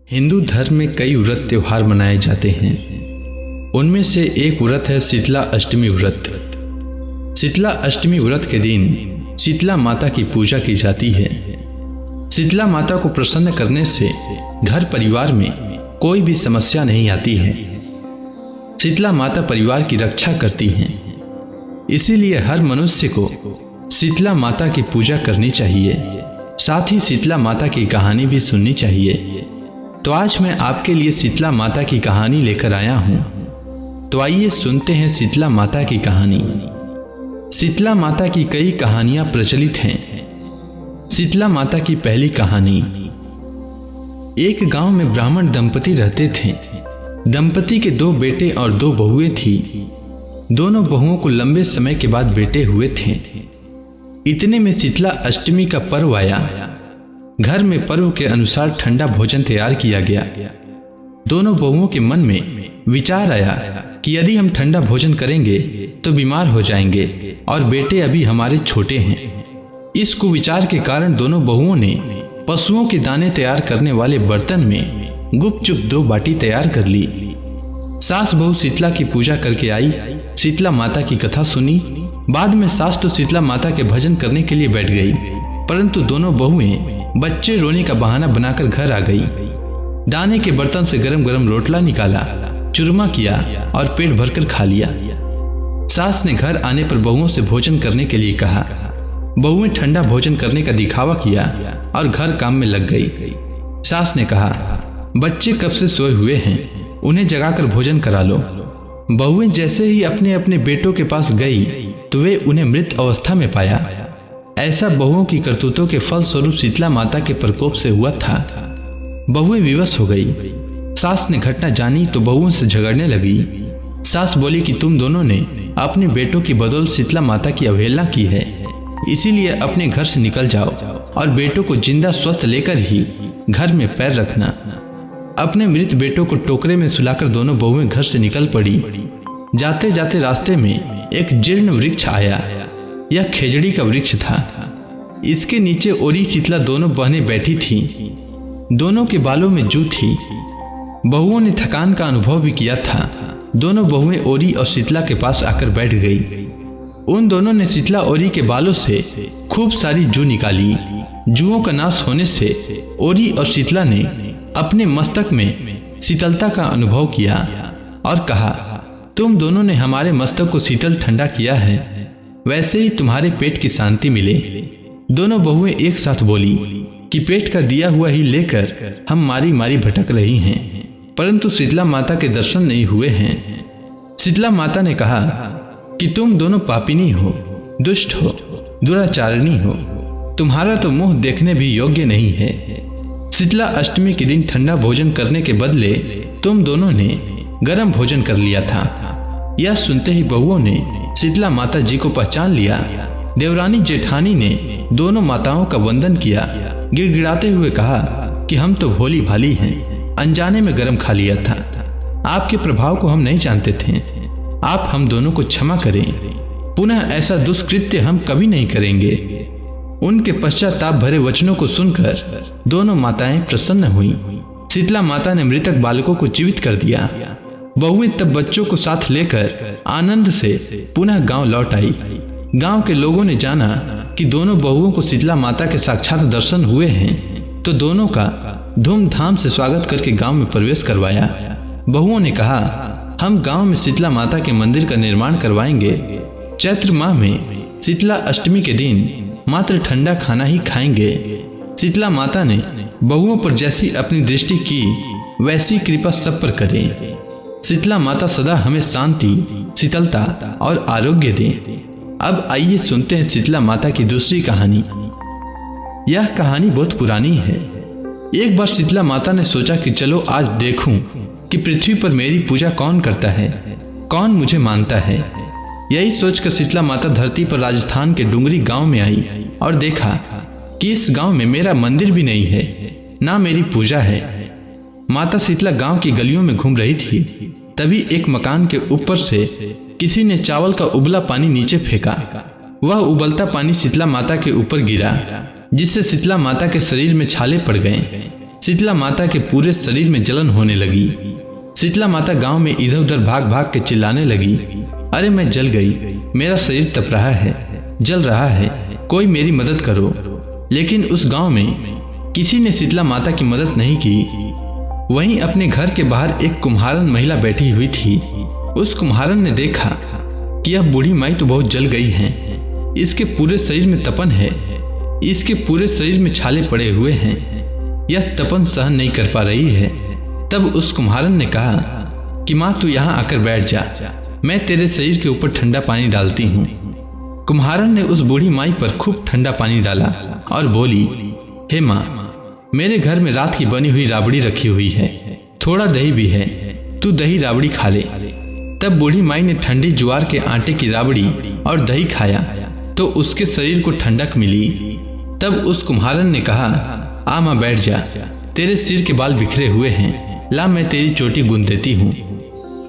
हिंदू धर्म में कई व्रत त्योहार मनाए जाते हैं। उनमें से एक व्रत है शीतला अष्टमी व्रत। शीतला अष्टमी व्रत के दिन शीतला माता की पूजा की जाती है। शीतला माता को प्रसन्न करने से घर परिवार में कोई भी समस्या नहीं आती है। शीतला माता परिवार की रक्षा करती हैं, इसीलिए हर मनुष्य को शीतला माता की पूजा करनी चाहिए। साथ ही शीतला माता की कहानी भी सुननी चाहिए। तो आज मैं आपके लिए शीतला माता की कहानी लेकर आया हूँ। तो आइए सुनते हैं शीतला माता की कहानी। शीतला माता की कई कहानियां प्रचलित हैं। शीतला माता की पहली कहानी। एक गांव में ब्राह्मण दंपति रहते थे। दंपति के 2 बेटे और 2 बहुएं थी। दोनों बहुओं को लंबे समय के बाद बेटे हुए थे। इतने में शीतला अष्टमी का पर्व आया। घर में पर्व के अनुसार ठंडा भोजन तैयार किया गया। दोनों बहुओं के मन में विचार आया कि यदि हम ठंडा भोजन करेंगे तो बीमार हो जाएंगे और बेटे अभी हमारे छोटे हैं। इस कुविचार के कारण दोनों बहुओं ने पशुओं के दाने तैयार करने वाले बर्तन में गुपचुप 2 बाटी तैयार कर ली। सास बहू शीतला की पूजा करके आई। शीतला माता की कथा सुनी। बाद में सास तो शीतला माता के भजन करने के लिए बैठ गई, परंतु दोनों बहुएं बच्चे रोने का बहाना बनाकर घर आ गई। दाने के बर्तन से गरम गरम रोटला निकाला, चूरमा किया और पेट भरकर खा लिया। सास ने घर आने पर बहुओं से भोजन करने के लिए कहा। बहुएं ठंडा भोजन करने का दिखावा किया और घर काम में लग गई। सास ने कहा, बच्चे कब से सोए हुए हैं, उन्हें जगाकर भोजन करा लो। बहुएं जैसे ही अपने अपने बेटों के पास गई तो वे उन्हें मृत अवस्था में पाया। ऐसा बहुओं की करतूतों के फलस्वरूप शीतला माता के प्रकोप से हुआ था। बहुएं विवश हो गई। सास ने घटना जानी तो बहुओं से झगड़ने लगी। सास बोली कि तुम दोनों ने अपने बेटों की बदौलत शीतला माता की अवहेलना की है, इसीलिए अपने घर से निकल जाओ और बेटों को जिंदा स्वस्थ लेकर ही घर में पैर रखना। अपने मृत बेटों को टोकरे में सुलाकर दोनों बहुएं घर से निकल पड़ी। जाते जाते रास्ते में एक जीर्ण वृक्ष आया। यह खेजड़ी का वृक्ष था। इसके नीचे ओरी शीतला दोनों बहनें बैठी थीं। दोनों के बालों में जू थी। बहुओं ने थकान का अनुभव भी किया था। दोनों बहुएं ओरी और शीतला के पास आकर बैठ गई। उन दोनों ने शीतला ओरी के बालों से खूब सारी जू निकाली। जूओं का नाश होने से ओरी और शीतला ने अपने मस्तक में शीतलता का अनुभव किया और कहा, तुम दोनों ने हमारे मस्तक को शीतल ठंडा किया है, वैसे ही तुम्हारे पेट की शांति मिले। दोनों बहुएं एक साथ बोली कि पेट का दिया हुआ ही लेकर हम मारी मारी भटक रही हैं, परंतु शीतला माता के दर्शन नहीं हुए हैं। शीतला माता ने कहा कि तुम दोनों पापिनी हो, दुष्ट हो, दुराचारिणी हो। तुम्हारा तो मुंह देखने भी योग्य नहीं है। शीतला अष्टमी के दिन ठंडा भोजन करने के बदले तुम दोनों ने गर्म भोजन कर लिया था। यह सुनते ही बहुओं ने शीतला माता जी को पहचान लिया। देवरानी जेठानी ने दोनों माताओं का वंदन किया। गिड़गिड़ाते हुए कहा कि हम तो भोली भाली हैं, अनजाने में गर्म खा लिया था। आपके प्रभाव को हम नहीं जानते थे। आप हम दोनों को क्षमा करें। पुनः ऐसा दुष्कृत्य हम कभी नहीं करेंगे। उनके पश्चाताप भरे वचनों को सुनकर दोनों माताएं प्रसन्न हुई। शीतला माता ने मृतक बालकों को जीवित कर दिया। बहुएं तब बच्चों को साथ लेकर आनंद से पुनः गांव लौट आई। गांव के लोगों ने जाना कि दोनों बहुओं को शीतला माता के साक्षात दर्शन हुए हैं, तो दोनों का धूमधाम से स्वागत करके गांव में प्रवेश करवाया। बहुओं ने कहा, हम गांव में शीतला माता के मंदिर का निर्माण करवाएंगे। चैत्र माह में शीतला अष्टमी के दिन मात्र ठंडा खाना ही खाएंगे। शीतला माता ने बहुओं पर जैसी अपनी दृष्टि की वैसी कृपा सब पर करें। शीतला माता सदा हमें शांति, शीतलता और आरोग्य दे। अब आइए सुनते हैं शीतला माता की दूसरी कहानी। यह कहानी बहुत पुरानी है। एक बार शीतला माता ने सोचा कि चलो आज देखूं कि पृथ्वी पर मेरी पूजा कौन करता है, कौन मुझे मानता है। यही सोचकर शीतला माता धरती पर राजस्थान के डुंगरी गांव में आई और देखा कि इस गांव में मेरा मंदिर भी नहीं है, ना मेरी पूजा है। माता शीतला गांव की गलियों में घूम रही थी। तभी एक मकान के ऊपर से किसी ने चावल का उबला पानी नीचे फेंका। वह उबलता पानी शीतला माता के ऊपर गिरा, जिससे शीतला माता के शरीर में छाले पड़ गए। शीतला माता के पूरे शरीर में जलन होने लगी। शीतला माता गांव में इधर उधर भाग भाग के चिल्लाने लगी, अरे मैं जल गई, मेरा शरीर तप रहा है, जल रहा है, कोई मेरी मदद करो। लेकिन उस गांव में किसी ने शीतला माता की मदद नहीं की। वहीं अपने घर के बाहर एक कुम्हारन महिला बैठी हुई थी। उस कुम्हारन ने देखा कि यह बूढ़ी माई तो बहुत जल गई है, इसके पूरे शरीर में तपन है, इसके पूरे शरीर में छाले पड़े हुए हैं, यह तपन सहन नहीं कर पा रही है। तब उस कुम्हारन ने कहा कि माँ तू यहाँ आकर बैठ जा, मैं तेरे शरीर के ऊपर ठंडा पानी डालती हूँ। कुम्हारन ने उस बूढ़ी माई पर खूब ठंडा पानी डाला और बोली, हे माँ, मेरे घर में रात की बनी हुई राबड़ी रखी हुई है, थोड़ा दही भी है, तू दही राबड़ी खा ले। तब बूढ़ी माई ने ठंडी ज्वार के आटे की राबड़ी और दही खाया तो उसके शरीर को ठंडक मिली। तब उस कुम्हारन ने कहा, आ माँ बैठ जा, तेरे सिर के बाल बिखरे हुए हैं, ला मैं तेरी चोटी गूंथ देती हूँ।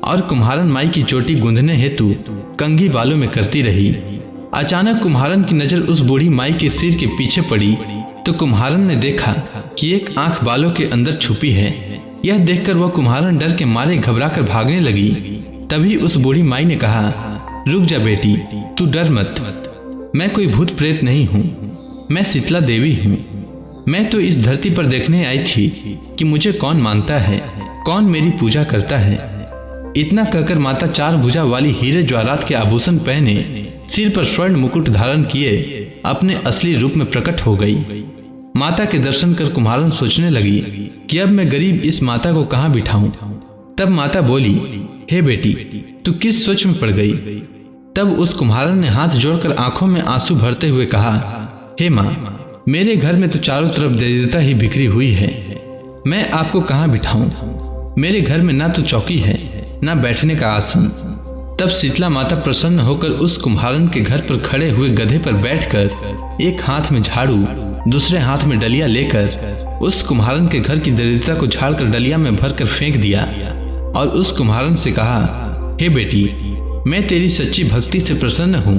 और कुम्हारन माई की चोटी गूंथने हेतु कंघी बालों में करती रही। अचानक कुम्हारन की नजर उस बूढ़ी माई के सिर के पीछे पड़ी तो कुम्हारन ने देखा कि एक आंख बालों के अंदर छुपी है। यह देखकर वह कुम्हारन डर के मारे घबराकर भागने लगी। तभी उस बूढ़ी माई ने कहा, रुक जा बेटी, तू डर मत, मैं कोई भूत प्रेत नहीं हूँ, मैं शीतला देवी हूँ। मैं तो इस धरती पर देखने आई थी कि मुझे कौन मानता है, कौन मेरी पूजा करता है। इतना कहकर माता चार भुजा वाली हीरे जवाहरात के आभूषण पहने, सिर पर स्वर्ण मुकुट धारण किए अपने असली रूप में प्रकट हो गई। माता के दर्शन कर कुम्हारन सोचने लगी कि अब मैं गरीब इस माता को कहाँ बिठाऊं। तब माता बोली, हे बेटी, तू किस सोच में पड़ गई। तब उस कुम्हारन ने हाथ जोड़कर आंखों में आंसू भरते हुए कहा, हे माँ, मेरे घर में तो चारों तरफ दरिद्रता ही बिखरी हुई है, मैं आपको कहाँ बिठाऊं। मेरे घर में ना तो चौकी है, ना बैठने का आसन। तब शीतला माता प्रसन्न होकर उस कुम्हारन के घर पर खड़े हुए गधे पर बैठकर एक हाथ में झाड़ू, दूसरे हाथ में डलिया लेकर उस कुम्हारन के घर की दरिद्रता को झाड़कर डलिया में भरकर फेंक दिया और उस कुम्हारन से कहा, हे बेटी, मैं तेरी सच्ची भक्ति से प्रसन्न हूँ,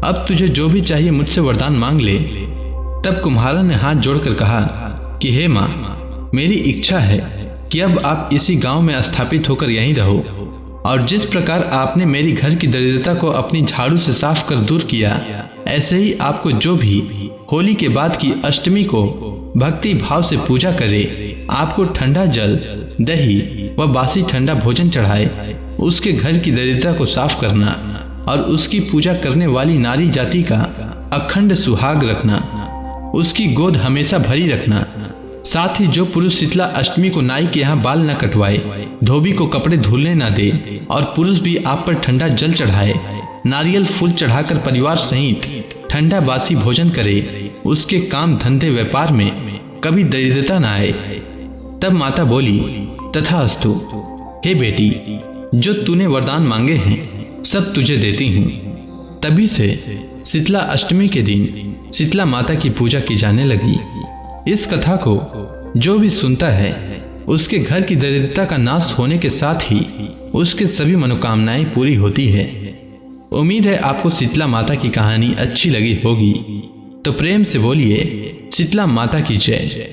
अब तुझे जो भी चाहिए मुझसे वरदान मांग ले। तब कुम्हारन ने हाथ जोड़कर कहा कि हे माँ, मेरी इच्छा है कि अब आप इसी गांव में स्थापित होकर यहीं रहो और जिस प्रकार आपने मेरी घर की दरिद्रता को अपनी झाड़ू से साफ कर दूर किया, ऐसे ही आपको जो भी होली के बाद की अष्टमी को भक्ति भाव से पूजा करे, आपको ठंडा जल, दही व बासी ठंडा भोजन चढ़ाए, उसके घर की दरिद्रता को साफ करना और उसकी पूजा करने वाली नारी जाति का अखंड सुहाग रखना, उसकी गोद हमेशा भरी रखना। साथ ही जो पुरुष शीतला अष्टमी को नाई के यहाँ बाल न कटवाए, धोबी को कपड़े धुलने न दे और पुरुष भी आप पर ठंडा जल चढ़ाए, नारियल फूल चढ़ाकर परिवार सहित ठंडा बासी भोजन करे, उसके काम धंधे व्यापार में कभी दरिद्रता न आए। तब माता बोली, तथास्तु, हे बेटी, जो तूने वरदान मांगे हैं सब तुझे देती हूँ। तभी से शीतला अष्टमी के दिन शीतला माता की पूजा की जाने लगी। इस कथा को जो भी सुनता है उसके घर की दरिद्रता का नाश होने के साथ ही उसके सभी मनोकामनाएं पूरी होती है। उम्मीद है आपको शीतला माता की कहानी अच्छी लगी होगी, तो प्रेम से बोलिए शीतला माता की जय।